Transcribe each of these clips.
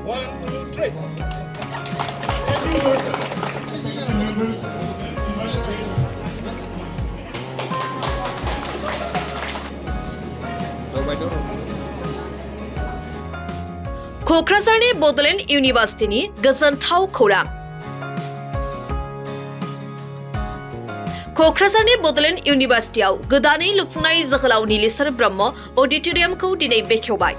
1, 2, 3. Thank you, sir. Members, invited guests. क'क्राझारनि बड'लेण्ड इउनिभार्सिटिनि गोजोनथाव खौरां। क'क्राझारनि बड'लेण्ड इउनिभार्सिटियाव गोदानै लुफुंनाय जोहोलाव नीलेश्वर ब्रह्म अडिट'रियामखौ दिनै बेखेवबाय।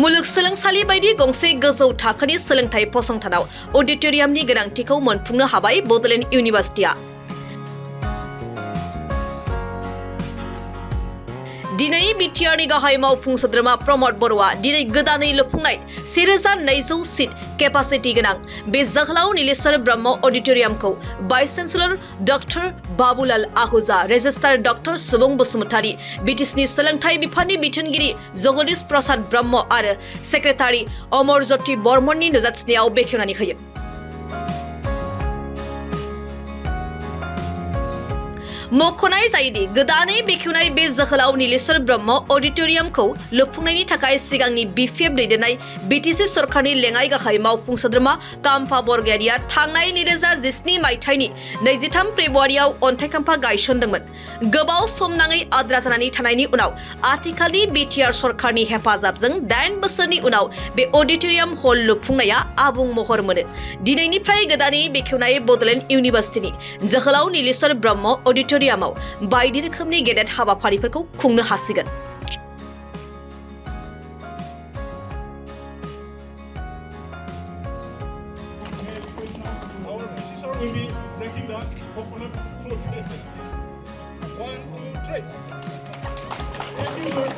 मुलुगसोलोंसालि बायदि गंसे गोजौ थाखोनि सोलोंथाइ फसंथानाव अडिट'रियामनि गोनांथिखौ मोनफुंनो हाबाय बड'लेण्ड इउनिभार्सिटिया। दिनै बिटिआरनि गाहाय मावफुं सोद्रोमा प्रमद बर'आ दिनै गोदानै लुफुंनाय 1200 सिट केपासिटि गोनां बे जोहोलाव नीलेश्वर ब्रह्म अडिट'रियामखौ vice chancellor doctor Babulal Ahuja, registrar doctor Subung Basumatary, बिटिसिनि सोलोंथाइ बिफाननि बिथोनगिरि जगदीश प्रसाद ब्रह्म आरो सेक्रेटारि अमरज्योति बर्मननि नुजाथिनायाव बेखेवनानै होयो। मख'नाय जायोदि गोदानै बेखेवनाय बे जोहोलाव नीलेश्वर ब्रह्म अडिट'रियामखौ लुफुंनायनि थाखाय सिगांनि बिपिएफ दैदेननाय बिटिसि सरकारनि लेङाइ गाहाय मावफुं सोद्रोमा काम्फा बरगयारिया थांनाय 2017 मायथाइनि 23 फेब्रुवारियाव अन्थाइ खाम्फा गायसनदोंमोन। गोबाव सम नाङै आद्रा जानानै थानायनि उनाव आथिखालनि बिटिआर सरकारनि हेफाजाबजों 8 बोसोरनि उनाव बे अडिट'रियाम हल लुफुंनाया आबुं महर मोनो। दिनैनिफ्राय गोदानै बेखेवनाय बड'लेण्ड इउनिभार्सिटिनि जोहोलाव नीलेश्वर ब्रह्म अडिट'रियाम बायदि रोखोमनि गेदेर हाबाफारिफोरखौ खुंनो हासिगोन। Our visitors will be breaking the coconut fruit. 1, 2, 3. Thank you, sir.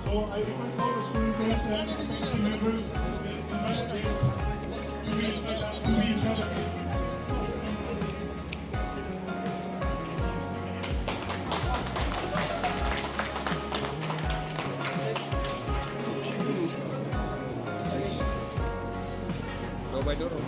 So I request all the student friends and faculty members and invited guests to meet each other. Bodosa.